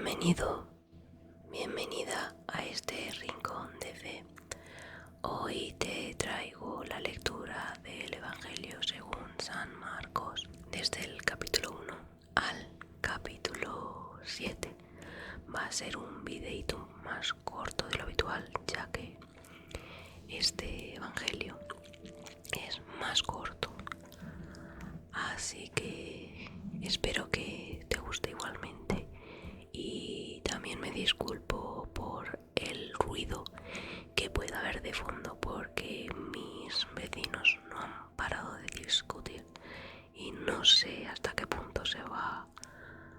Bienvenido, bienvenida a este rincón de fe. Hoy te traigo la lectura del Evangelio según San Marcos, desde el capítulo 1 al capítulo 7. Va a ser un videíto más corto de lo habitual, ya que este Evangelio es más corto. Así que espero que te guste igualmente. Y también me disculpo por el ruido que pueda haber de fondo, porque mis vecinos no han parado de discutir y no sé hasta qué punto se va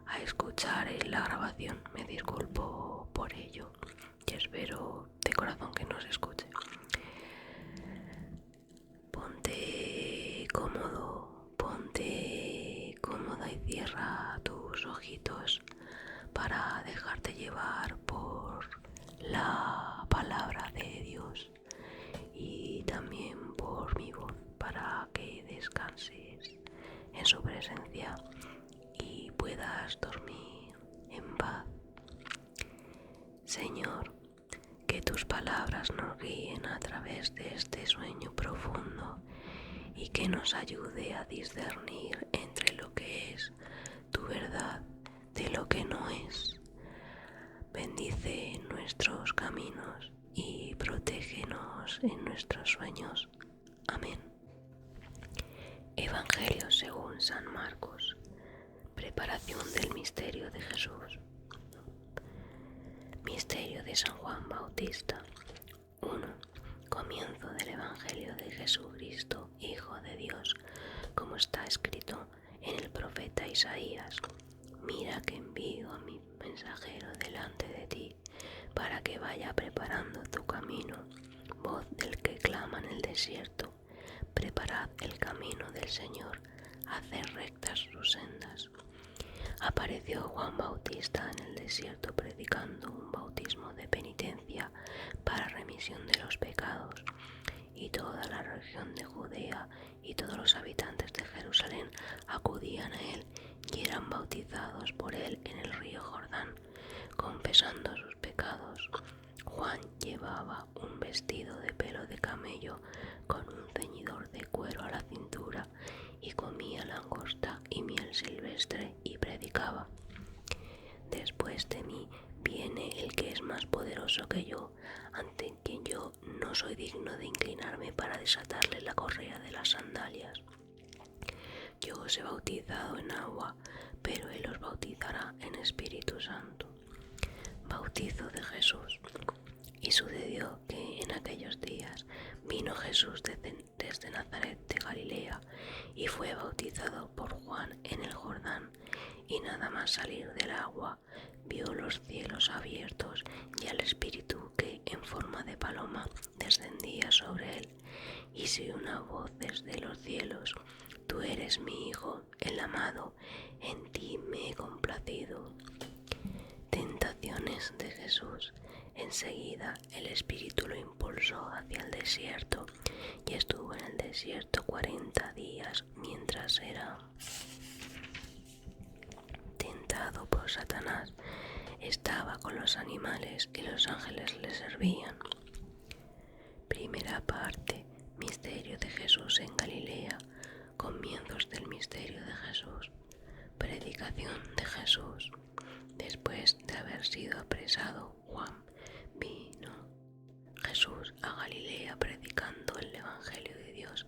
a escuchar en la grabación. Me disculpo por ello y espero de corazón que no se escuche. Ponte cómoda y cierra tus ojitos para dejarte llevar por la palabra de Dios y también por mi voz, para que descanses en su presencia y puedas dormir en paz. Señor, que tus palabras nos guíen a través de este sueño profundo y que nos ayude a discernir entre lo que es tu verdad de lo que no es. Bendice nuestros caminos y protégenos en nuestros sueños. Amén. Evangelio según San Marcos. Preparación del misterio de Jesús. Misterio de San Juan Bautista. 1. Comienzo del Evangelio de Jesucristo, Hijo de Dios, como está escrito en el profeta Isaías. Mira que envío a mi mensajero delante de ti, para que vaya preparando tu camino. Voz del que clama en el desierto, preparad el camino del Señor, haced rectas sus sendas. Apareció Juan Bautista en el desierto predicando un bautismo de penitencia para remisión de los pecados, y toda la región de Judea y todos los habitantes de Jerusalén acudían a él y eran bautizados por él en el río Jordán, confesando sus pecados. Juan llevaba un vestido de pelo de camello con un ceñidor de cuero a la cintura y comía langosta y miel silvestre y predicaba: Después de mí viene el que es más poderoso que yo, ante quien yo no soy digno de inclinarme para desatarle la correa de las sandalias. Yo os he bautizado en agua, pero él os bautizará en Espíritu Santo. Bautizo de Jesús. Y sucedió que en aquellos días vino Jesús desde Nazaret de Galilea y fue bautizado por Juan en el Jordán, y nada más salir del agua vio los cielos abiertos y al Espíritu que en forma de paloma descendía sobre él, y se oyó una voz desde los cielos: Tú eres mi Hijo, el amado, en ti me he complacido. Tentaciones de Jesús. Enseguida el Espíritu lo impulsó hacia el desierto y estuvo en el desierto 40 días mientras era tentado por Satanás. Estaba con los animales y los ángeles le servían. Primera parte. Misterio de Jesús en Galilea. Comienzos del misterio de Jesús. Predicación de Jesús. Después de haber sido apresado, Juan vino Jesús a Galilea predicando el Evangelio de Dios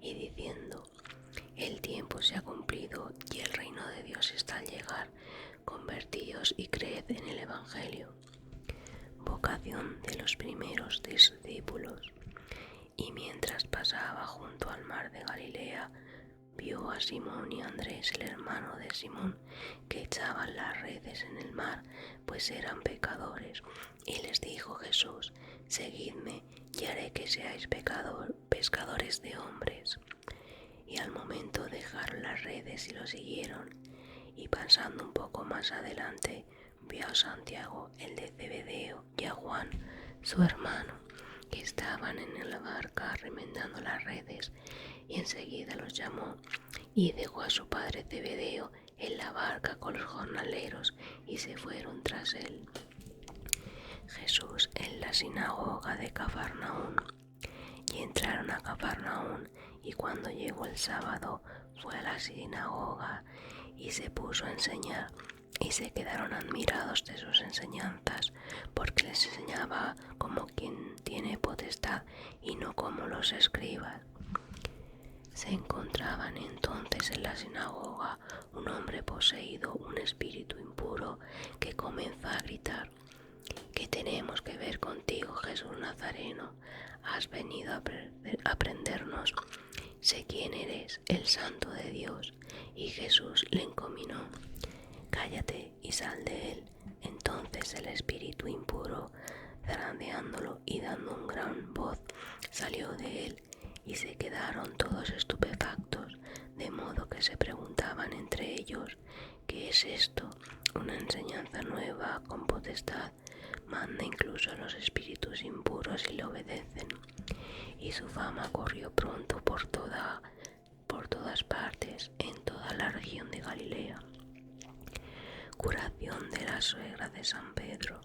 y diciendo: El tiempo se ha cumplido y el reino de Dios está al llegar. Convertíos y creed en el Evangelio. Vocación de los primeros discípulos. Y mientras pasaba junto al mar de Galilea, vio a Simón y a Andrés, el hermano de Simón, que echaban las redes en el mar, pues eran pecadores. Y les dijo Jesús: Seguidme, y haré que seáis pescadores de hombres. Y al momento dejaron las redes y lo siguieron. Y pasando un poco más adelante, vio a Santiago, el de Zebedeo, y a Juan, su hermano, que estaban en la barca remendando las redes, y enseguida los llamó y dejó a su padre Zebedeo en la barca con los jornaleros y se fueron tras él. Jesús en la sinagoga de Cafarnaún. Y entraron a Cafarnaún, y cuando llegó el sábado fue a la sinagoga y se puso a enseñar, y se quedaron admirados de sus enseñanzas, porque les enseñaba como quien tiene potestad y no como los escribas. Se encontraban entonces en la sinagoga un hombre poseído un espíritu impuro que comenzó a gritar: ¿Qué tenemos que ver contigo, Jesús Nazareno? ¿Has venido a prendernos? Sé quién eres, el Santo de Dios. Y Jesús le encominó: cállate y sal de él. Entonces el espíritu impuro, zarandeándolo y dando una gran voz, salió de él, y se quedaron todos estupefactos, de modo que se preguntaban entre ellos: ¿qué es esto? Una enseñanza nueva con potestad. Manda incluso a los espíritus impuros y le obedecen. Y su fama corrió pronto por todas partes, en toda la región de Galilea. Curación de la suegra de San Pedro.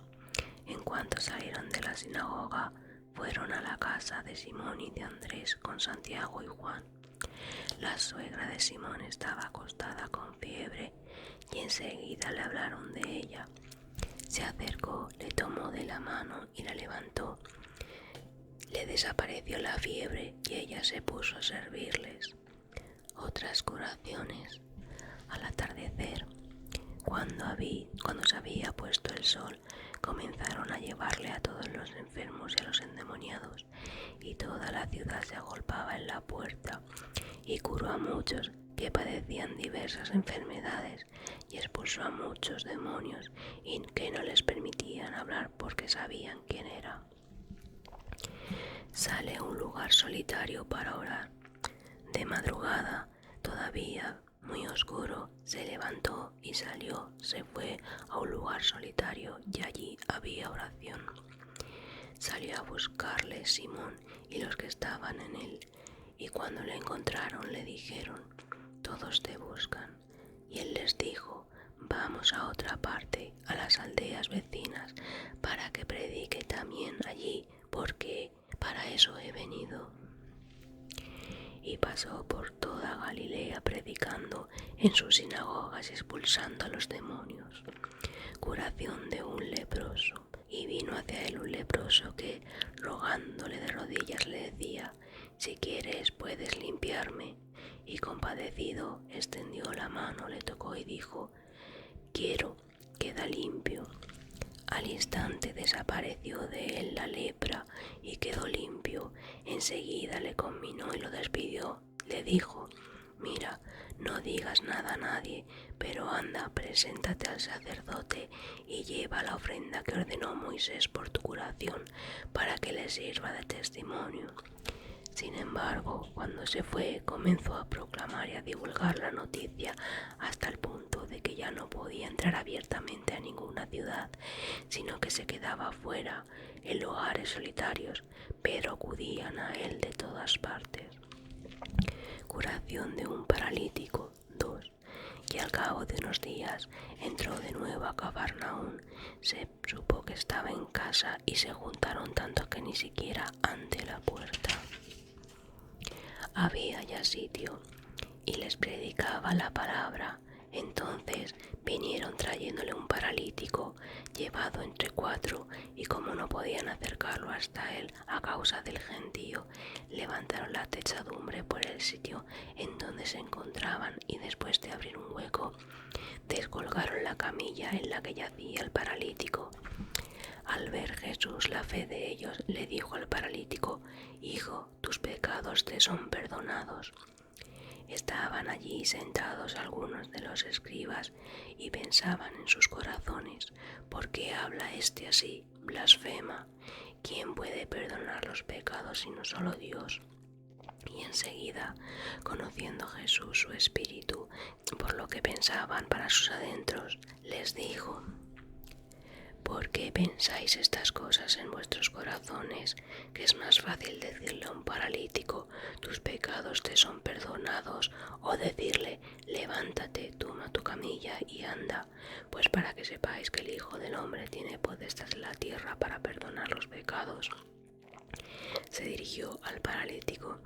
En cuanto salieron de la sinagoga, fueron a la casa de Simón y de Andrés con Santiago y Juan. La suegra de Simón estaba acostada con fiebre, y enseguida le hablaron de ella. Se acercó, le tomó de la mano y la levantó. Le desapareció la fiebre y ella se puso a servirles. Otras curaciones. Al atardecer, cuando se había puesto el sol, comenzaron a llevarle a todos los enfermos y a los endemoniados, y toda la ciudad se agolpaba en la puerta, y curó a muchos que padecían diversas enfermedades, y expulsó a muchos demonios, y que no les permitían hablar porque sabían quién era. Sale a un lugar solitario para orar. De madrugada, todavía muy oscuro, se levantó y salió, se fue a un lugar solitario, y allí había oración. Salió a buscarle Simón y los que estaban en él, y cuando le encontraron le dijeron: todos te buscan. Y él les dijo: vamos a otra parte, a las aldeas vecinas, para que predique también allí, porque para eso he venido. Y pasó por toda Galilea predicando en sus sinagogas y expulsando a los demonios. Curación de un leproso. Y vino hacia él un leproso que, rogándole de rodillas, le decía: si quieres puedes limpiarme. Y compadecido, extendió la mano, le tocó y dijo: quiero, queda limpio. Al instante desapareció de él la lepra y quedó limpio. Enseguida le conminó y lo despidió. Le dijo: mira, no digas nada a nadie, pero anda, preséntate al sacerdote y lleva la ofrenda que ordenó Moisés por tu curación, para que le sirva de testimonio. Sin embargo, cuando se fue, comenzó a proclamar y a divulgar la noticia hasta el punto de que ya no podía entrar abiertamente a ninguna ciudad, sino que se quedaba fuera, en lugares solitarios, pero acudían a él de todas partes. Curación de un paralítico. 2. Y al cabo de unos días entró de nuevo a Cafarnaún. Se supo que estaba en casa y se juntaron tanto que ni siquiera ante la puerta había ya sitio, y les predicaba la palabra. Entonces vinieron trayéndole un paralítico llevado entre 4, y como no podían acercarlo hasta él a causa del gentío, levantaron la techadumbre por el sitio en donde se encontraban, y después de abrir un hueco, descolgaron la camilla en la que yacía el paralítico. Al ver Jesús la fe de ellos, le dijo al paralítico: hijo, tus pecados te son perdonados. Estaban allí sentados algunos de los escribas y pensaban en sus corazones: ¿por qué habla este así? Blasfema. ¿Quién puede perdonar los pecados sino solo Dios? Y enseguida, conociendo Jesús su espíritu, por lo que pensaban para sus adentros, les dijo: ¿por qué pensáis estas cosas en vuestros corazones, que es más fácil decirle a un paralítico, tus pecados te son perdonados, o decirle, levántate, toma tu camilla y anda? Pues para que sepáis que el Hijo del Hombre tiene potestad en la tierra para perdonar los pecados. Se dirigió al paralítico,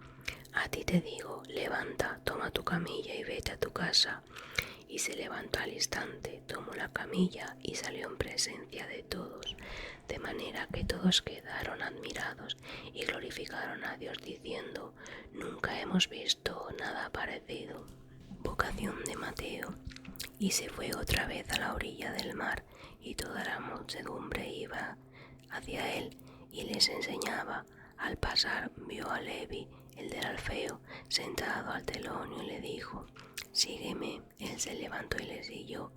a ti te digo, levanta, toma tu camilla y vete a tu casa. Y se levantó al instante, tomó la camilla y salió en presencia de todos, de manera que todos quedaron admirados y glorificaron a Dios diciendo, nunca hemos visto nada parecido. Vocación de Mateo. Y se fue otra vez a la orilla del mar, y toda la muchedumbre iba hacia él y les enseñaba. Al pasar vio a Levi, el del Alfeo, sentado al telón y le dijo, sígueme. Él se levantó y le siguió.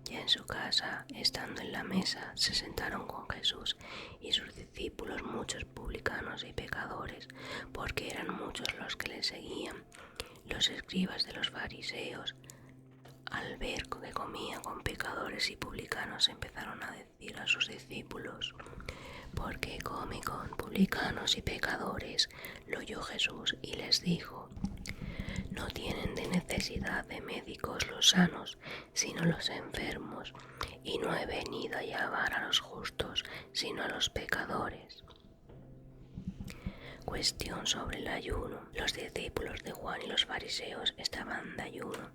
Ya en su casa, estando en la mesa, se sentaron con Jesús y sus discípulos muchos publicanos y pecadores, porque eran muchos los que le seguían. Los escribas de los fariseos, al ver que comía con pecadores y publicanos, empezaron a decir a sus discípulos, ¿por qué come con publicanos y pecadores? Lo oyó Jesús y les dijo, no tienen de necesidad de médicos los sanos, sino los enfermos, y no he venido a llamar a los justos, sino a los pecadores. Cuestión sobre el ayuno. Los discípulos de Juan y los fariseos estaban de ayuno,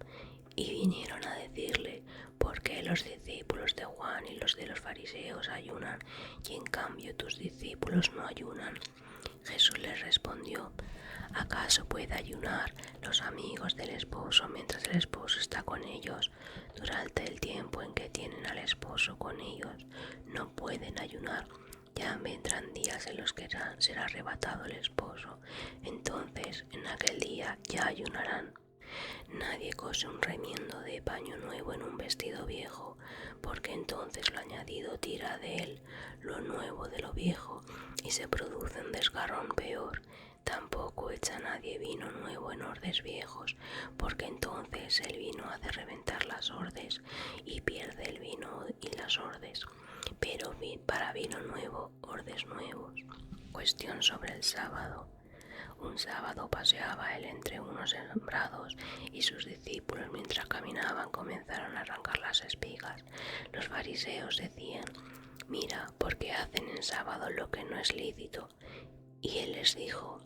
y vinieron a decirle, ¿por qué los discípulos de Juan y los de los fariseos ayunan, y en cambio tus discípulos no ayunan? Jesús les respondió, ¿acaso puede ayunar los amigos del esposo mientras el esposo está con ellos? Durante el tiempo en que tienen al esposo con ellos, no pueden ayunar. Ya vendrán días en los que será arrebatado el esposo. Entonces, en aquel día ya ayunarán. Nadie cose un remiendo de paño nuevo en un vestido viejo, porque entonces lo añadido tira de él lo nuevo de lo viejo, y se produce un desgarrón peor. Tampoco echa nadie vino nuevo en ordes viejos, porque entonces el vino hace reventar las ordes, y pierde el vino y las ordes. Pero para vino nuevo, ordes nuevos. Cuestión sobre el sábado. Un sábado paseaba él entre unos sembrados, y sus discípulos mientras caminaban comenzaron a arrancar las espigas. Los fariseos decían, mira, ¿por qué hacen en sábado lo que no es lícito? Y él les dijo,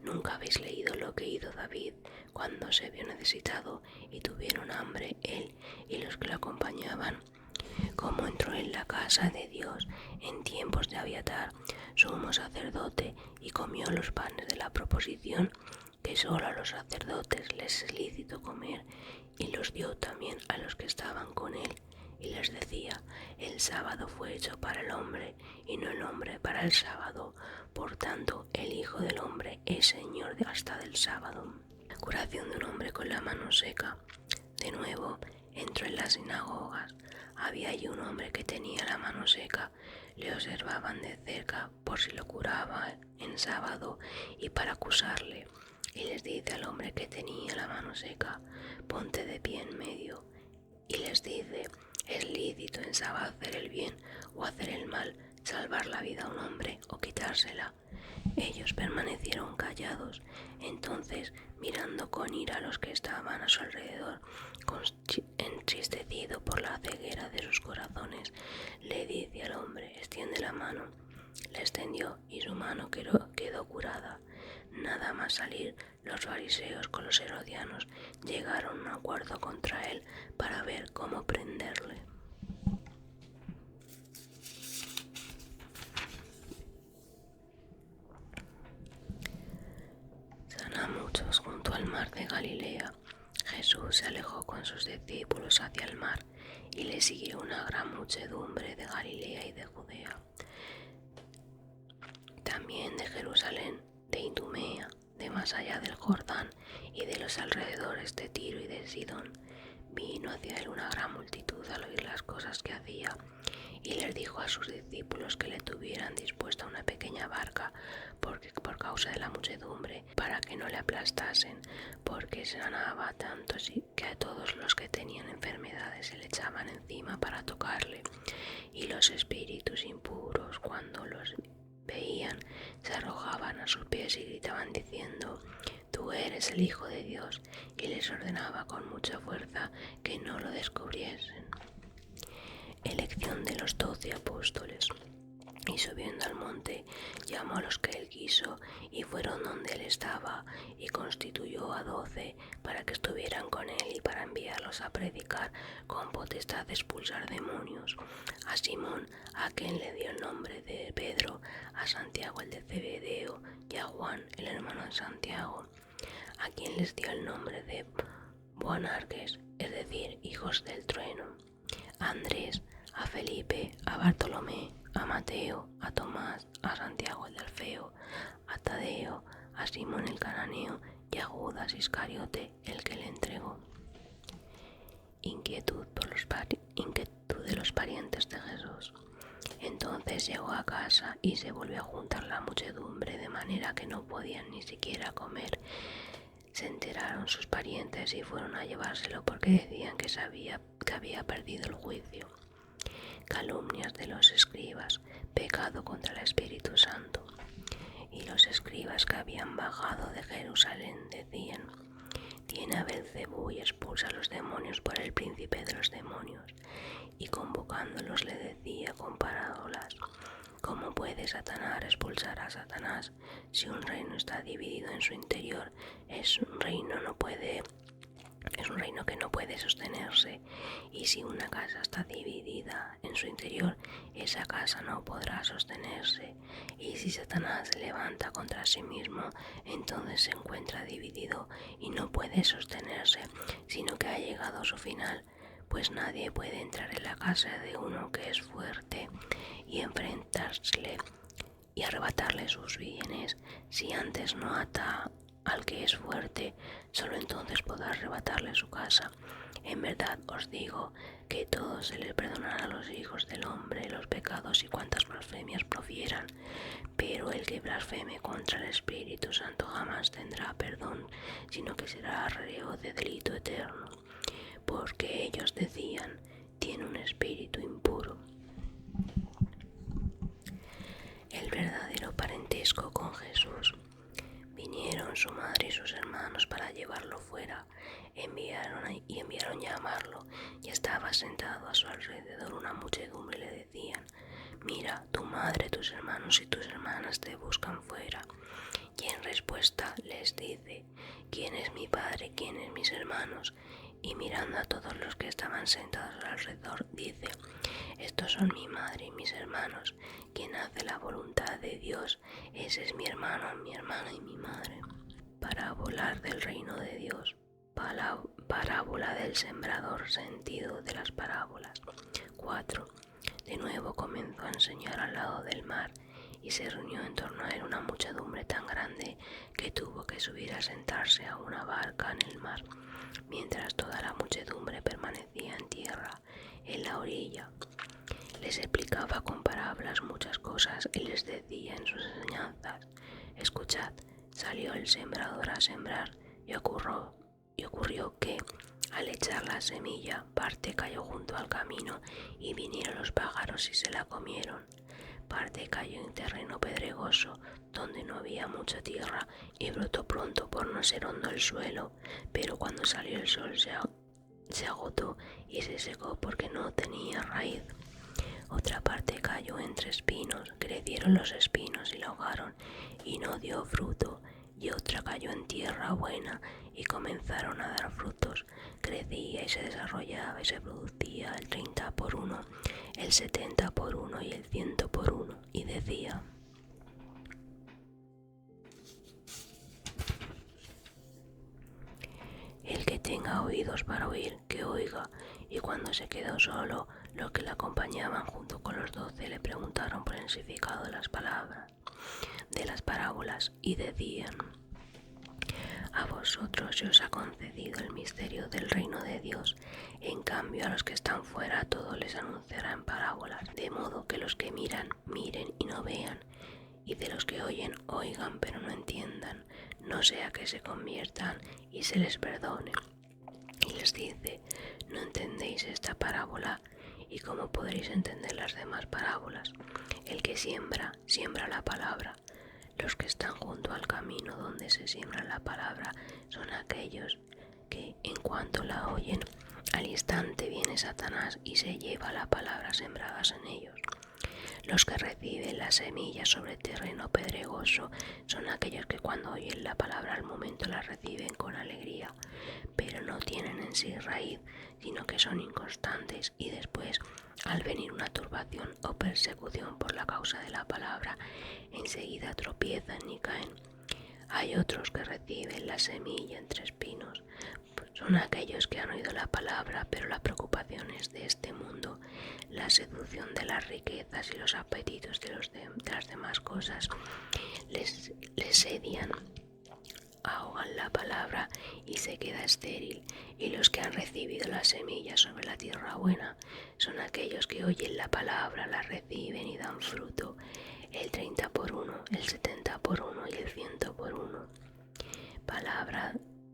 ¿nunca habéis leído lo que hizo David cuando se vio necesitado y tuvieron hambre él y los que lo acompañaban? Cómo entró en la casa de Dios en tiempos de Abiatar, sumo sacerdote, y comió los panes de la proposición, que solo a los sacerdotes les es lícito comer, y los dio también a los que estaban con él. Y les decía, el sábado fue hecho para el hombre, y no el hombre para el sábado. Por tanto, el Hijo del Hombre es Señor hasta del sábado. Curación de un hombre con la mano seca. De nuevo, entró en las sinagogas. Había allí un hombre que tenía la mano seca. Le observaban de cerca por si lo curaba en sábado y para acusarle. Y les dice al hombre que tenía la mano seca, ponte de pie en medio. Y les dice, ¿es lícito en sábado hacer el bien o hacer el mal, salvar la vida a un hombre o quitársela? Ellos permanecieron callados. Entonces, mirando con ira a los que estaban a su alrededor, entristecido por la ceguera de sus corazones, le dice al hombre, extiende la mano. La extendió y su mano quedó curada. Nada más salir, los fariseos con los herodianos llegaron a un acuerdo contra él para ver cómo prenderle. Sana a muchos junto al mar de Galilea. Jesús se alejó con sus discípulos hacia el mar y le siguió una gran muchedumbre de Galilea y de Judea, también de Jerusalén, de Idumea, de más allá del Jordán y de los alrededores de Tiro y de Sidón. Vino hacia él una gran multitud al oír las cosas que hacía, y les dijo a sus discípulos que le tuvieran dispuesta una pequeña barca por causa de la muchedumbre, para que no le aplastasen, porque sanaba tanto que a todos los que tenían enfermedades se le echaban encima para tocarle, y los espíritus impuros a sus pies y gritaban diciendo: Tú eres el Hijo de Dios, y les ordenaba con mucha fuerza que no lo descubriesen. Elección de los 12 apóstoles. Y subiendo al monte, llamó a los que él quiso, y fueron donde él estaba, y constituyó a 12 para que estuvieran con él y para enviarlos a predicar con potestad de expulsar demonios: a Simón, a quien le dio el nombre de Pedro; a Santiago el de Zebedeo, y a Juan, el hermano de Santiago, a quien les dio el nombre de Boanerges, es decir, hijos del trueno; a Andrés, a Felipe, a Bartolomé, a Mateo, a Tomás, a Santiago el de Alfeo, a Tadeo, a Simón el cananeo y a Judas Iscariote, el que le entregó. Inquietud de los parientes de Jesús. Entonces llegó a casa y se volvió a juntar la muchedumbre, de manera que no podían ni siquiera comer. Se enteraron sus parientes y fueron a llevárselo, porque decían que había perdido el juicio. Calumnias de los escribas, pecado contra el Espíritu Santo. Y los escribas que habían bajado de Jerusalén decían: Tiene a Belcebú y expulsa a los demonios por el príncipe de los demonios. Y convocándolos le decía con parábolas: ¿Cómo puede Satanás expulsar a Satanás? Si un reino está dividido en su interior, es un reino que no puede sostenerse. Y si una casa está dividida en su interior, esa casa no podrá sostenerse. Y si Satanás se levanta contra sí mismo, entonces se encuentra dividido y no puede sostenerse, sino que ha llegado a su final. Pues nadie puede entrar en la casa de uno que es fuerte y enfrentársele y arrebatarle sus bienes, si antes no ata al que es fuerte. Solo entonces podrá arrebatarle su casa. En verdad os digo que todos se les perdonará a los hijos del hombre los pecados y cuantas blasfemias profieran, pero el que blasfeme contra el Espíritu Santo jamás tendrá perdón, sino que será reo de delito eterno. Porque ellos decían: tiene un espíritu impuro. El verdadero parentesco con Jesús. Vinieron su madre y sus hermanos para llevarlo fuera. Enviaron llamarlo, y estaba sentado a su alrededor una muchedumbre, y le decían: Mira, tu madre, tus hermanos y tus hermanas te buscan fuera. Y en respuesta les dice: ¿Quién es mi padre? ¿Quién es mis hermanos? Y mirando a todos los que estaban sentados alrededor, dice: Estos son mi madre y mis hermanos. Quien hace la voluntad de Dios, ese es mi hermano, mi hermana y mi madre. Parábola del reino de Dios. Parábola del sembrador. Sentido de las parábolas. 4. De nuevo comenzó a enseñar al lado del mar, y se reunió en torno a él una muchedumbre tan grande que tuvo que subir a sentarse a una barca en el mar, mientras toda la muchedumbre permanecía en tierra, en la orilla. Les explicaba con parábolas muchas cosas y les decía en sus enseñanzas: Escuchad, salió el sembrador a sembrar, y ocurrió que, al echar la semilla, parte cayó junto al camino, y vinieron los pájaros y se la comieron. Parte cayó en terreno pedregoso, donde no había mucha tierra, y brotó pronto por no ser hondo el suelo, pero cuando salió el sol se agotó y se secó porque no tenía raíz. Otra parte cayó entre espinos, crecieron los espinos y la ahogaron, y no dio fruto. Y otra cayó en tierra buena, y comenzaron a dar frutos. Crecía y se desarrollaba y se producía el 30 por 1, el 70 por 1 y el 100 por 1. Y decía: El que tenga oídos para oír, que oiga. Y cuando se quedó solo, los que le acompañaban junto con los 12 le preguntaron por el significado de las parábolas, y decían: A vosotros se os ha concedido el misterio del reino de Dios. En cambio, a los que están fuera todo les anunciará en parábolas, de modo que los que miran, miren y no vean, y de los que oyen, oigan pero no entiendan, no sea que se conviertan y se les perdone. Y les dice: ¿No entendéis esta parábola? ¿Y cómo podréis entender las demás parábolas? El que siembra, siembra la palabra. Los que están junto al camino donde se siembra la palabra son aquellos que, en cuanto la oyen, al instante viene Satanás y se lleva la palabra sembradas en ellos. Los que reciben la semilla sobre terreno pedregoso son aquellos que cuando oyen la palabra al momento la reciben con alegría, pero no tienen en sí raíz, sino que son inconstantes y después, al venir una turbación o persecución por la causa de la palabra, enseguida tropiezan y caen. Hay otros que reciben la semilla entre espinos. Son aquellos que han oído la palabra, pero las preocupaciones de este mundo, la seducción de las riquezas y los apetitos de las demás cosas les sedian, ahogan la palabra y se queda estéril. Y los que han recibido la semilla sobre la tierra buena son aquellos que oyen la palabra, la reciben y dan fruto, el 30 por 1, el 70 por 1 y el 100 por 1.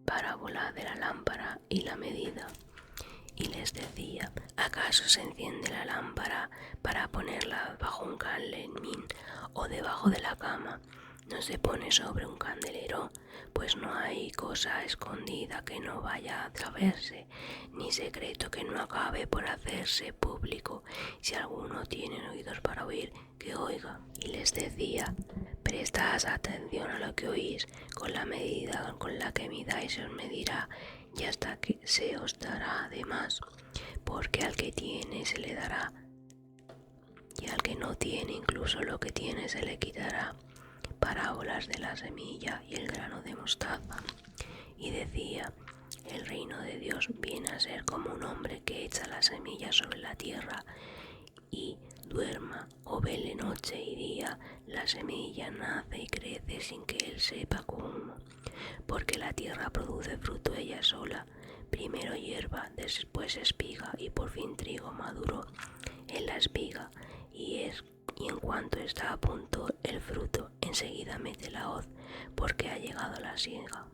Parábola de la lámpara y la medida. Y les decía: ¿acaso se enciende la lámpara para ponerla bajo un candelín o debajo de la cama? ¿No se pone sobre un candelero? Pues no hay cosa escondida que no vaya a saberse, ni secreto que no acabe por hacerse público. Si alguno tiene oídos para oír, que oiga. Y les decía: prestad atención a lo que oís, con la medida con la que midáis se os medirá, y hasta que se os dará de más, porque al que tiene se le dará, y al que no tiene incluso lo que tiene se le quitará. Parábolas de la semilla y el grano de mostaza. Y decía: el reino de Dios viene a ser como un hombre que echa la semilla sobre la tierra y duerma o vele noche y día, la semilla nace y crece sin que él sepa cómo, porque la tierra produce fruto ella sola, primero hierba, después espiga y por fin trigo maduro en la espiga, y en cuanto está a punto el fruto, enseguida mete la hoz, porque ha llegado la siega.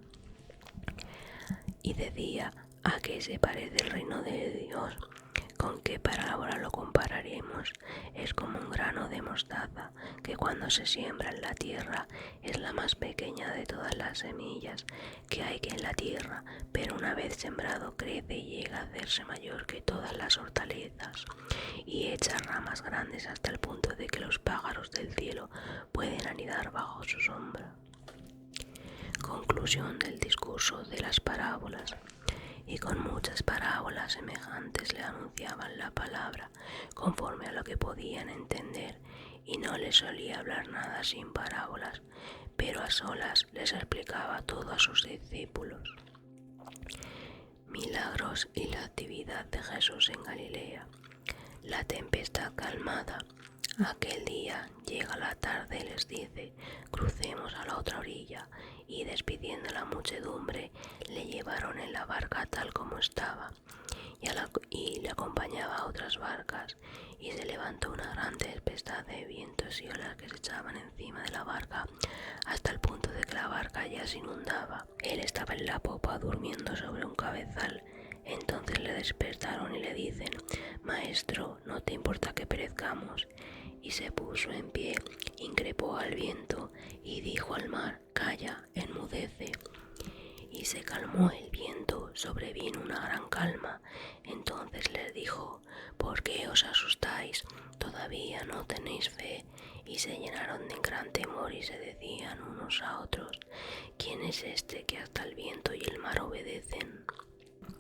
Y decía: ¿a qué se parece el reino de Dios? ¿Con qué parábola lo compararemos? Es como un grano de mostaza, que cuando se siembra en la tierra es la más pequeña de todas las semillas que hay en la tierra, pero una vez sembrado crece y llega a hacerse mayor que todas las hortalizas, y echa ramas grandes hasta el punto de que los pájaros del cielo pueden anidar bajo su sombra. Conclusión del discurso de las parábolas. Y con muchas parábolas semejantes le anunciaban la palabra, conforme a lo que podían entender, y no les solía hablar nada sin parábolas, pero a solas les explicaba todo a sus discípulos. Milagros y la actividad de Jesús en Galilea. La tempestad calmada. Aquel día llega la tarde y les dice: crucemos a la otra orilla, y despidiendo la muchedumbre le llevaron en la barca tal como estaba, y le acompañaba a otras barcas, y se levantó una gran tempestad de vientos y olas que se echaban encima de la barca, hasta el punto de que la barca ya se inundaba. Él estaba en la popa durmiendo sobre un cabezal. Entonces le despertaron y le dicen: Maestro, ¿no te importa que perezcamos? Y se puso en pie, increpó al viento y dijo al mar: calla, enmudece. Y se calmó el viento, sobrevino una gran calma. Entonces les dijo: ¿por qué os asustáis? ¿Todavía no tenéis fe? Y se llenaron de gran temor y se decían unos a otros: ¿quién es este que hasta el viento y el mar obedecen?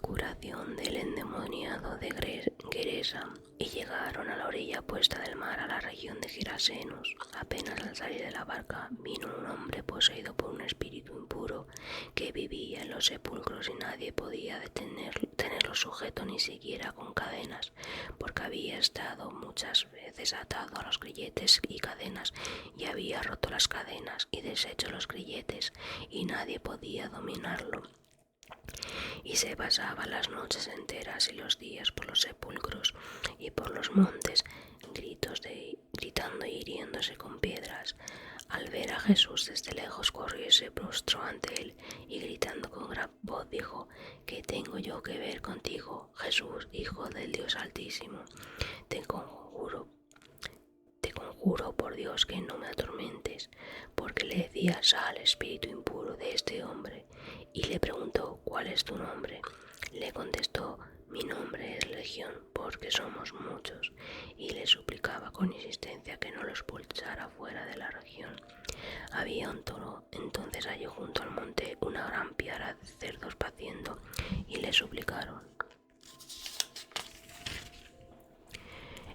Curación del endemoniado de Gerasa. Y llegaron a la orilla opuesta del mar, a la región de Gerasenos. Apenas al salir de la barca vino un hombre poseído por un espíritu impuro que vivía en los sepulcros, y nadie podía tenerlo sujeto ni siquiera con cadenas, porque había estado muchas veces atado a los grilletes y cadenas, y había roto las cadenas y deshecho los grilletes, y nadie podía dominarlo. Y se pasaba las noches enteras y los días por los sepulcros y por los montes, gritando y hiriéndose con piedras. Al ver a Jesús desde lejos, corrió y se prostró ante él, y gritando con gran voz dijo: ¿qué tengo yo que ver contigo, Jesús, Hijo del Dios Altísimo? Te conjuro por Dios que no me atormentes, porque que le decía: sal, espíritu impuro de este hombre. Y le preguntó: ¿cuál es tu nombre? Le contestó: mi nombre es Legión, porque somos muchos. Y le suplicaba con insistencia que no lo expulsara fuera de la región. Había un toro entonces allí junto al monte, una gran piara de cerdos paciendo, y le suplicaron: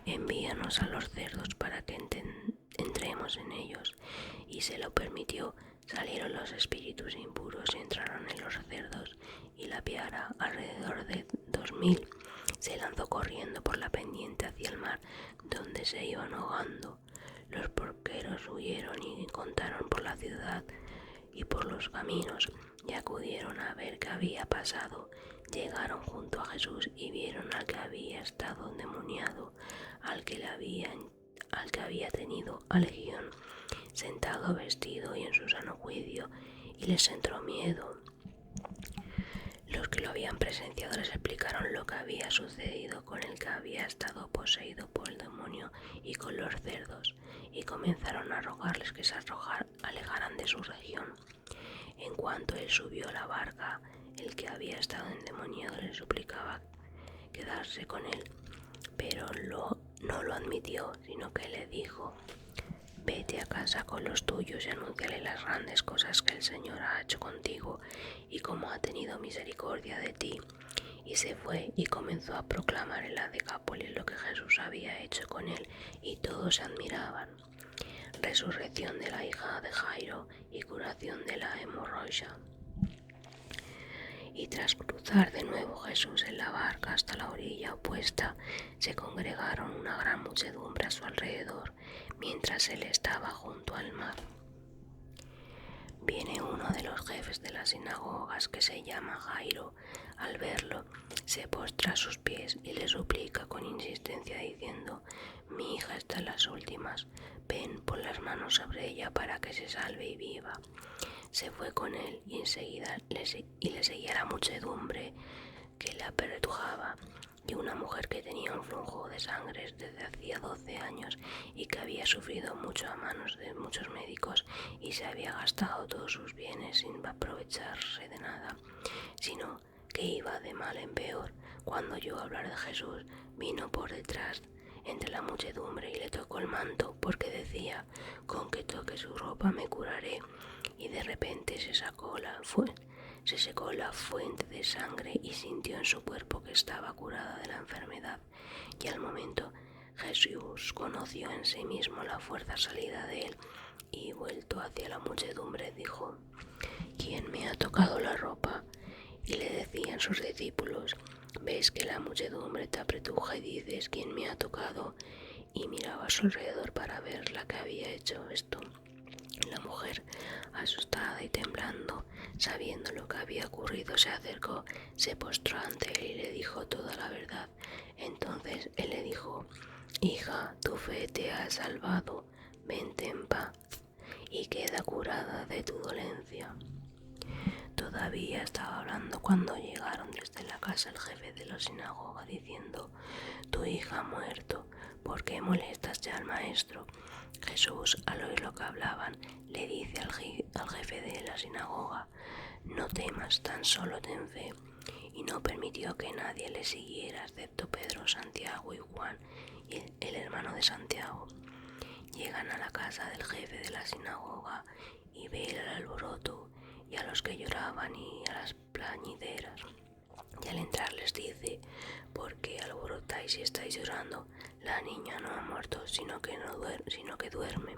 envíanos a los cerdos para que entremos en ellos. Y se lo permitió. Salieron los espíritus impuros y entraron en los cerdos, y la piara, alrededor de 2000, se lanzó corriendo por la pendiente hacia el mar, donde se iban ahogando. Los porqueros huyeron y contaron por la ciudad y por los caminos, y acudieron a ver qué había pasado. Llegaron junto a Jesús y vieron al que había estado endemoniado, al que había tenido a Legión, sentado, vestido y en su sano juicio, y les entró miedo. Los que lo habían presenciado les explicaron lo que había sucedido con el que había estado poseído por el demonio y con los cerdos, y comenzaron a rogarles que se alejaran de su región. En cuanto él subió a la barca, el que había estado endemoniado le suplicaba quedarse con él, pero no lo admitió, sino que le dijo: vete a casa con los tuyos y anúnciale las grandes cosas que el Señor ha hecho contigo y cómo ha tenido misericordia de ti. Y se fue y comenzó a proclamar en la Decápolis lo que Jesús había hecho con él, y todos se admiraban. Resurrección de la hija de Jairo y curación de la hemorroida. Y tras cruzar de nuevo Jesús en la barca hasta la orilla opuesta, se congregaron una gran muchedumbre a su alrededor, mientras él estaba junto al mar. Viene uno de los jefes de las sinagogas, que se llama Jairo. Al verlo, se postra a sus pies y le suplica con insistencia diciendo: mi hija está en las últimas, ven, pon las manos sobre ella para que se salve y viva. Se fue con él y enseguida le seguía la muchedumbre que la apretujaba, y una mujer que tenía un flujo de sangre desde hacía 12 años y que había sufrido mucho a manos de muchos médicos y se había gastado todos sus bienes sin aprovecharse de nada, sino que iba de mal en peor. Cuando oyó hablar de Jesús, vino por detrás entre la muchedumbre y le tocó el manto, porque decía: con que toque su ropa me curaré. Y de repente se secó la fuente de sangre y sintió en su cuerpo que estaba curada de la enfermedad. Y al momento Jesús conoció en sí mismo la fuerza salida de él, y vuelto hacia la muchedumbre dijo: ¿quién me ha tocado la ropa? Y le decían sus discípulos: ves que la muchedumbre te apretuja y dices: ¿quién me ha tocado? Y miraba a su alrededor para ver la que había hecho esto. La mujer, asustada y temblando, sabiendo lo que había ocurrido, se acercó, se postró ante él y le dijo toda la verdad. Entonces él le dijo: hija, tu fe te ha salvado, vente en paz y queda curada de tu dolencia. Todavía estaba hablando cuando llegaron desde la casa el jefe de la sinagoga diciendo: tu hija ha muerto, ¿por qué molestas ya al maestro? Jesús, al oír lo que hablaban, le dice al jefe de la sinagoga: no temas, tan solo ten fe. Y no permitió que nadie le siguiera excepto Pedro, Santiago y Juan, y el hermano de Santiago. Llegan a la casa del jefe de la sinagoga y ve el alboroto y a los que lloraban y a las plañideras. Y al entrar les dice: ¿por qué alborotáis y estáis llorando? La niña no ha muerto, sino que duerme.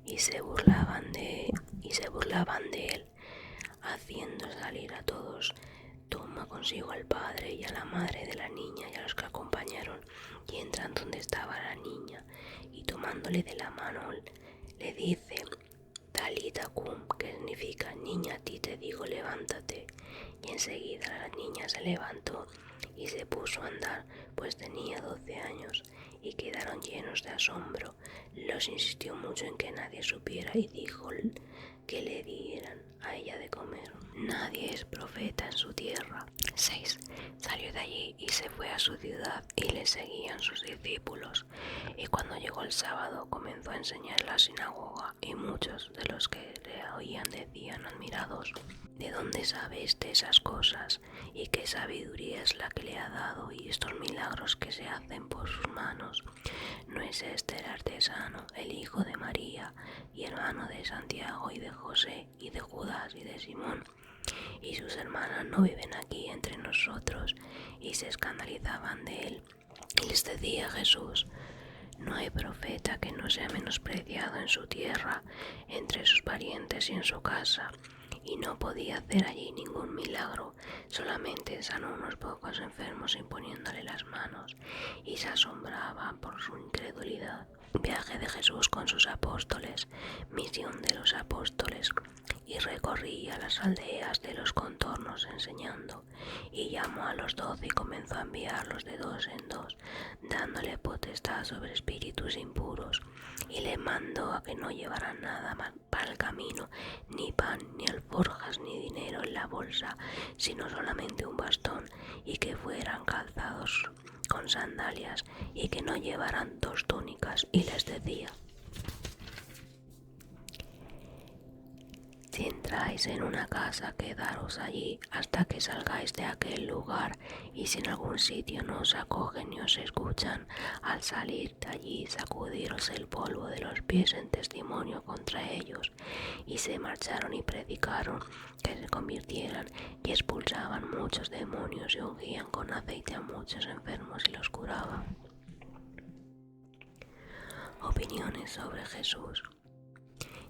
Y se burlaban de él, haciendo salir a todos. Toma consigo al padre y a la madre de la niña y a los que acompañaron, y entran donde estaba la niña, y tomándole de la mano le dice: Talita cum, que significa: niña, a ti te digo, levántate. Y enseguida la niña se levantó y se puso a andar, pues tenía 12 años, y quedaron llenos de asombro. Los insistió mucho en que nadie supiera y dijo que le dieran a ella de comer. Nadie es profeta en su tierra. 6. Salió de allí y se fue a su ciudad y le seguían sus discípulos. Y cuando llegó el sábado comenzó a enseñar en la sinagoga y muchos de los que le oían decían admirados: ¿de dónde sabe esas cosas? ¿Y qué sabiduría es la que le ha dado? Y estos milagros que se hacen por sus manos. ¿No es este el artesano, el hijo de María y hermano de Santiago y de José y de Judas y de Simón? Y sus hermanas no viven aquí entre nosotros. Y se escandalizaban de él. Y les decía Jesús: no hay profeta que no sea menospreciado en su tierra, entre sus parientes y en su casa. Y no podía hacer allí ningún milagro, solamente sanó unos pocos enfermos imponiéndole las manos, y se asombraba por su incredulidad. Viaje de Jesús con sus apóstoles, misión de los apóstoles, y recorría las aldeas de los contornos enseñando, y llamó a los 12 y comenzó a enviarlos de 2 en 2, dándole potestad sobre espíritus impuros, y le mandó a que no llevaran nada más para el camino, ni pan, ni alforjas, ni dinero en la bolsa, sino solamente un bastón, y que fueran calzados con sandalias, y que no llevaran 2 túnicas, y les decía: si entráis en una casa, quedaros allí hasta que salgáis de aquel lugar, y si en algún sitio no os acogen ni os escuchan, al salir de allí sacudiros el polvo de los pies en testimonio contra ellos. Y se marcharon y predicaron que se convirtieran, y expulsaban muchos demonios y ungían con aceite a muchos enfermos y los curaban. Opiniones sobre Jesús.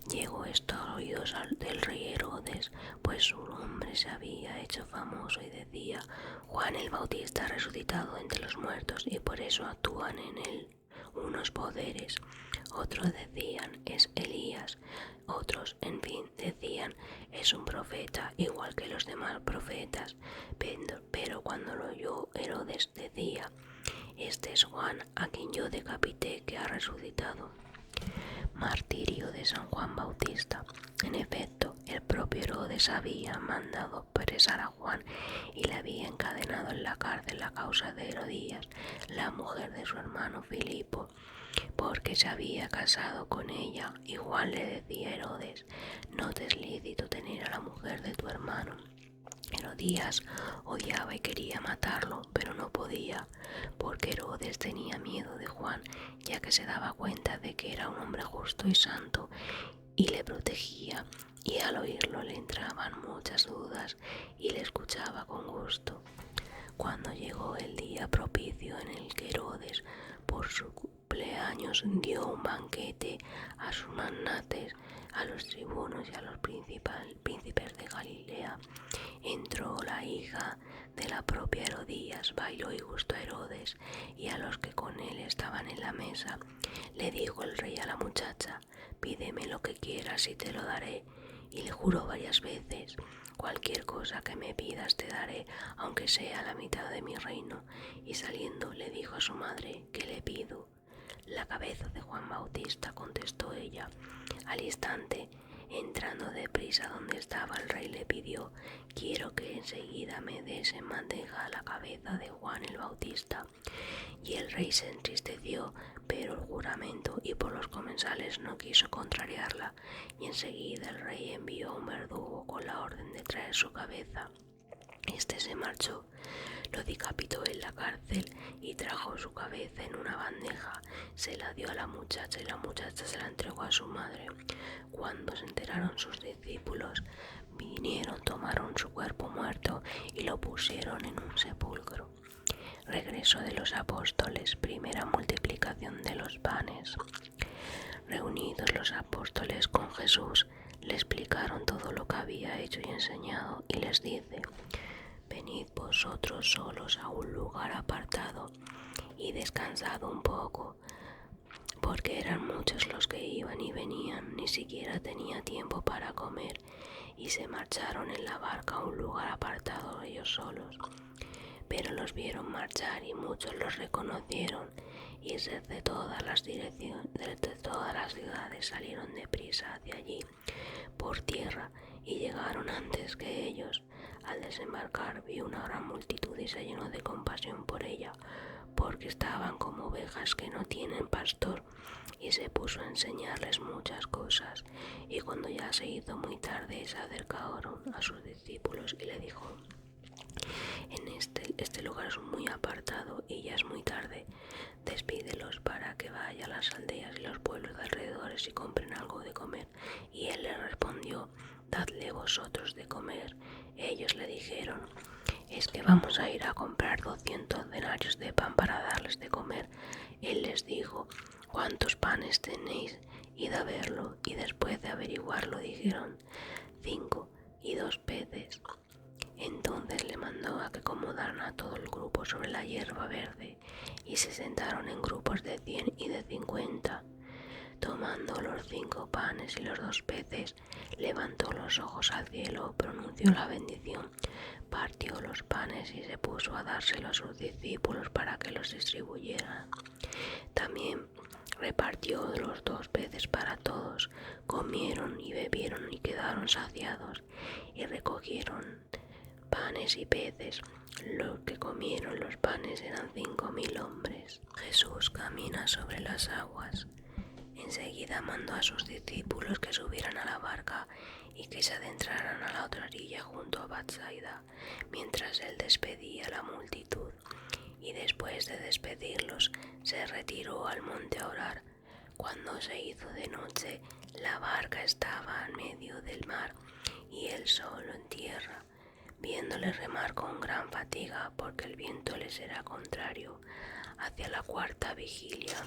Llegó esto a oídos del rey Herodes, pues su nombre se había hecho famoso y decía: Juan el Bautista ha resucitado entre los muertos, y por eso actúan en él unos poderes. Otros decían: es Elías. Otros, en fin, decían: es un profeta, igual que los demás profetas. Pero cuando lo oyó Herodes decía: este es Juan, a quien yo decapité, que ha resucitado. Martirio de San Juan Bautista. En efecto, el propio Herodes había mandado apresar a Juan y le había encadenado en la cárcel a causa de Herodías, la mujer de su hermano Filipo, porque se había casado con ella. Y Juan le decía a Herodes: no te es lícito tener a la mujer de tu hermano. Herodías odiaba y quería matarlo, pero no podía, porque Herodes tenía miedo de Juan, ya que se daba cuenta de que era un hombre justo y santo, y le protegía, y al oírlo le entraban muchas dudas, y le escuchaba con gusto. Cuando llegó el día propicio en el que Herodes, por su cumpleaños, dio un banquete a sus magnates, a los tribunos y a los príncipes de Galilea, entró la hija de la propia Herodías, bailó y gustó a Herodes y a los que con él estaban en la mesa. Le dijo el rey a la muchacha: pídeme lo que quieras y te lo daré. Y le juró varias veces: cualquier cosa que me pidas te daré, aunque sea la mitad de mi reino. Y saliendo le dijo a su madre: ¿qué le pido? La cabeza de Juan Bautista, contestó ella. Al instante, entrando deprisa donde estaba el rey, le pidió: quiero que enseguida me des en bandeja la cabeza de Juan el Bautista. Y el rey se entristeció, pero el juramento y por los comensales no quiso contrariarla, y enseguida el rey envió un verdugo con la orden de traer su cabeza. Este se marchó, lo decapitó en la cárcel y trajo su cabeza en una bandeja. Se la dio a la muchacha y la muchacha se la entregó a su madre. Cuando se enteraron sus discípulos, vinieron, tomaron su cuerpo muerto y lo pusieron en un sepulcro. Regreso de los apóstoles, primera multiplicación de los panes. Reunidos los apóstoles con Jesús, le explicaron todo lo que había hecho y enseñado, y les dice: venid vosotros solos a un lugar apartado y descansad un poco, porque eran muchos los que iban y venían, ni siquiera tenía tiempo para comer, y se marcharon en la barca a un lugar apartado ellos solos. Pero los vieron marchar y muchos los reconocieron, y desde todas las ciudades salieron deprisa hacia allí por tierra y llegaron antes que ellos. Al desembarcar vio una gran multitud y se llenó de compasión por ella, porque estaban como ovejas que no tienen pastor, y se puso a enseñarles muchas cosas. Y cuando ya se hizo muy tarde, se acercaron a sus discípulos y le dijo: este lugar es muy apartado y ya es muy tarde. Despídelos para que vayan a las aldeas y los pueblos de alrededores y compren algo de comer. Y él les respondió: dadle vosotros de comer. Ellos le dijeron: es que vamos a ir a comprar 200 denarios de pan para darles de comer. Él les dijo: ¿cuántos panes tenéis? Id a verlo. Y después de averiguarlo dijeron: 5 y 2 peces. Entonces le mandó a que acomodaran a todo el grupo sobre la hierba verde, y se sentaron en grupos de 100 y de 50. Tomando los 5 panes y los 2 peces, levantó los ojos al cielo, pronunció la bendición, partió los panes y se puso a dárselo a sus discípulos para que los distribuyeran. También repartió los 2 peces para todos. Comieron y bebieron y quedaron saciados, y recogieron panes y peces. Los que comieron los panes eran 5.000 hombres. Jesús camina sobre las aguas. Enseguida mandó a sus discípulos que subieran a la barca y que se adentraran a la otra orilla junto a Betsaida, mientras él despedía a la multitud. Y después de despedirlos, se retiró al monte a orar. Cuando se hizo de noche, la barca estaba en medio del mar y él solo en tierra. Viéndole remar con gran fatiga, porque el viento les era contrario, hacia la 4ª vigilia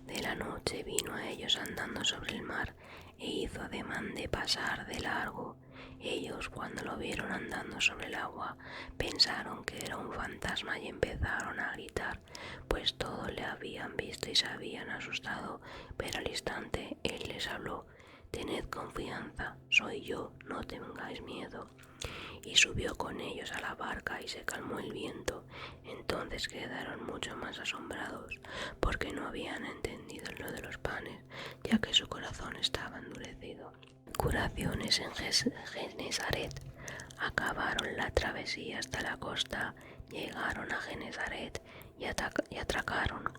de la noche vino a ellos andando sobre el mar, e hizo ademán de pasar de largo. Ellos, cuando lo vieron andando sobre el agua, pensaron que era un fantasma y empezaron a gritar, pues todos le habían visto y se habían asustado. Pero al instante él les habló: tened confianza, soy yo, no tengáis miedo. Y subió con ellos a la barca y se calmó el viento. Entonces quedaron mucho más asombrados, porque no habían entendido lo de los panes, ya que su corazón estaba endurecido. Curaciones en Genesaret. Acabaron la travesía hasta la costa, llegaron a Genesaret y atracaron.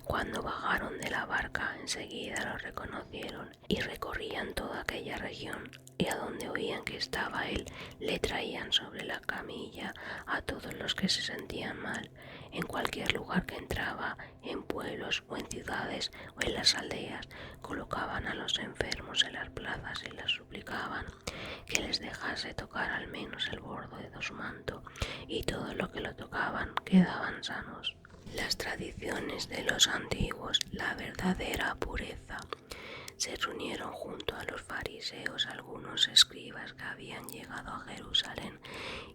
Cuando bajaron de la barca, enseguida los reconocieron y recorrían toda aquella región, y a donde oían que estaba él, le traían sobre la camilla a todos los que se sentían mal. En cualquier lugar que entraba, en pueblos o en ciudades o en las aldeas, colocaban a los enfermos en las plazas y les suplicaban que les dejase tocar al menos el borde de su manto, y todo lo que lo tocaban quedaban sanos. Las tradiciones de los antiguos, la verdadera pureza. Se reunieron junto a los fariseos algunos escribas que habían llegado a Jerusalén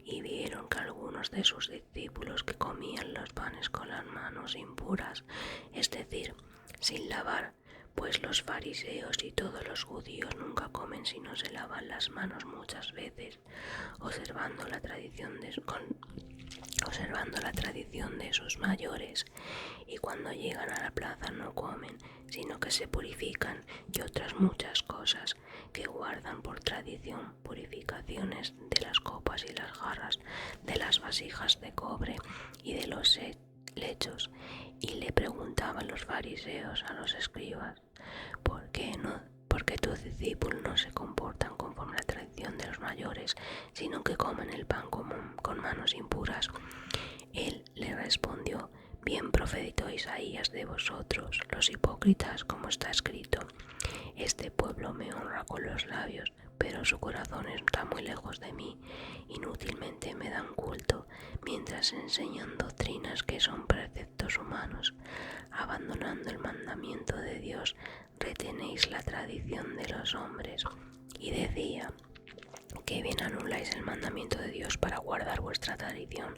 y vieron que algunos de sus discípulos que comían los panes con las manos impuras, es decir, sin lavar, pues los fariseos y todos los judíos nunca comen si no se lavan las manos muchas veces, observando la tradición de sus mayores, y cuando llegan a la plaza no comen, sino que se purifican, y otras muchas cosas que guardan por tradición, purificaciones de las copas y las jarras, de las vasijas de cobre y de los lechos. Y le preguntaban los fariseos a los escribas: ¿por qué tus discípulos no se comportan conforme a la tradición de los mayores, sino que comen el pan común con manos impuras? Él le respondió: bien profetizó Isaías de vosotros, los hipócritas, como está escrito: este pueblo me honra con los labios, pero su corazón está muy lejos de mí. Inútilmente me dan culto, mientras enseñan doctrinas que son preceptos humanos. Abandonando el mandamiento de Dios, retenéis la tradición de los hombres. Y decía: que bien anuláis el mandamiento de Dios para guardar vuestra tradición,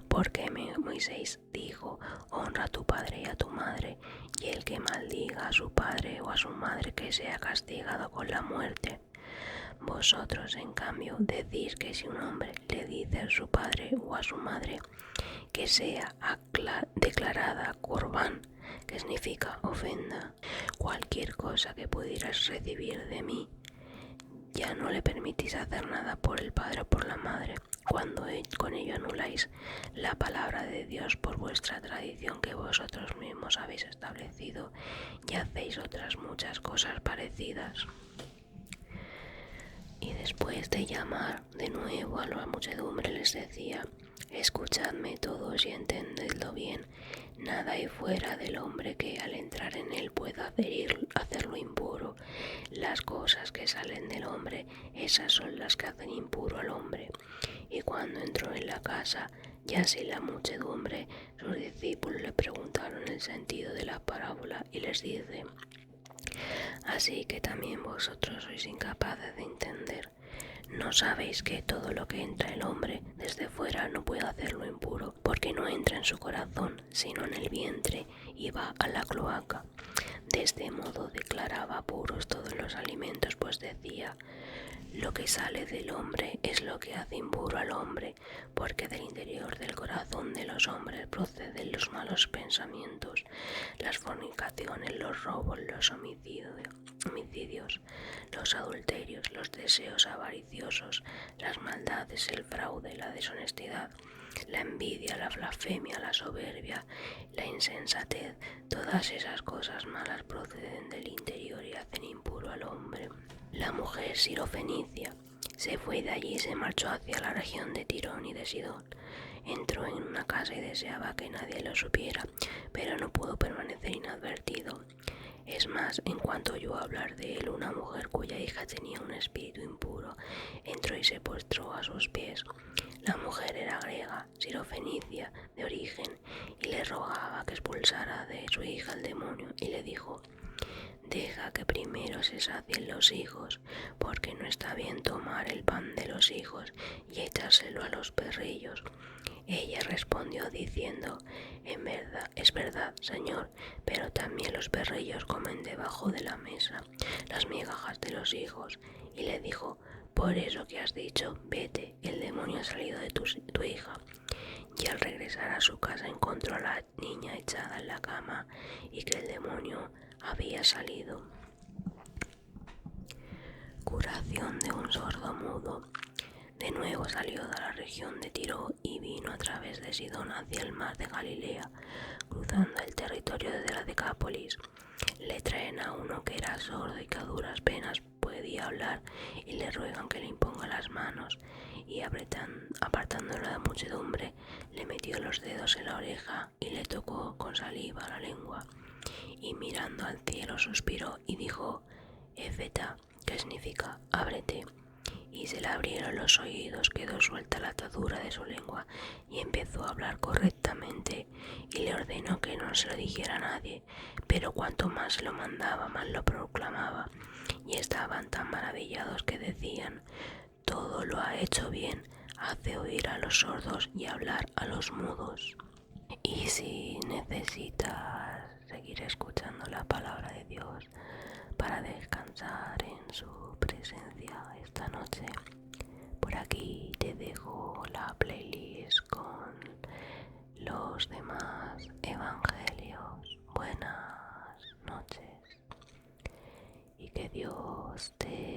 porque Moisés dijo: honra a tu padre y a tu madre, y el que maldiga a su padre o a su madre que sea castigado con la muerte. Vosotros, en cambio, decís que si un hombre le dice a su padre o a su madre que sea declarada corbán, que significa ofenda, cualquier cosa que pudieras recibir de mí, ya no le permitís hacer nada por el padre o por la madre, cuando con ello anuláis la palabra de Dios por vuestra tradición que vosotros mismos habéis establecido y hacéis otras muchas cosas parecidas. Y después de llamar de nuevo a la muchedumbre les decía: escuchadme todos y entendedlo bien. Nada hay fuera del hombre que al entrar en él pueda hacerlo impuro. Las cosas que salen del hombre, esas son las que hacen impuro al hombre. Y cuando entró en la casa, ya sin la muchedumbre, sus discípulos le preguntaron el sentido de la parábola y les dice: así que también vosotros sois incapaces de entender. ¿No sabéis que todo lo que entra el hombre desde fuera no puede hacerlo impuro, porque no entra en su corazón, sino en el vientre y va a la cloaca? De este modo declaraba puros todos los alimentos, pues decía: lo que sale del hombre es lo que hace impuro al hombre, porque del interior del corazón de los hombres proceden los malos pensamientos, las fornicaciones, los robos, los homicidios, los adulterios, los deseos avariciosos, las maldades, el fraude, la deshonestidad, la envidia, la blasfemia, la soberbia, la insensatez. Todas esas cosas malas proceden del interior y hacen impuro al hombre. La mujer sirofenicia se fue de allí y se marchó hacia la región de Tirón y de Sidón. Entró en una casa y deseaba que nadie lo supiera, pero no pudo permanecer inadvertido. Es más, en cuanto oyó hablar de él, una mujer cuya hija tenía un espíritu impuro entró y se postró a sus pies. La mujer era griega, sirofenicia de origen, y le rogaba que expulsara de su hija el demonio, y le dijo: deja que primero se sacien los hijos, porque no está bien tomar el pan de los hijos y echárselo a los perrillos. Ella respondió diciendo: es verdad, Señor, pero también los perrillos comen debajo de la mesa las migajas de los hijos. Y le dijo: por eso que has dicho, vete, el demonio ha salido de tu hija. Y al regresar a su casa encontró a la niña echada en la cama y que el demonio había salido. Curación de un sordo mudo. De nuevo salió de la región de Tiro y vino a través de Sidón hacia el mar de Galilea, cruzando el territorio de la Decápolis. Le traen a uno que era sordo y que a duras penas podía hablar, y le ruegan que le imponga las manos, y apartándolo de la muchedumbre, le metió los dedos en la oreja y le tocó con saliva la lengua, y mirando al cielo suspiró y dijo: Efeta, que significa ábrete. Y se le abrieron los oídos, quedó suelta la atadura de su lengua y empezó a hablar correctamente, y le ordenó que no se lo dijera a nadie, pero cuanto más se lo mandaba, más lo proclamaba, y estaban tan maravillados que decían: todo lo ha hecho bien, hace oír a los sordos y hablar a los mudos. Y si necesitas seguir escuchando la palabra de Dios para descansar en su presencia esta noche, por aquí te dejo la playlist con los demás evangelios. Buenas noches y que Dios te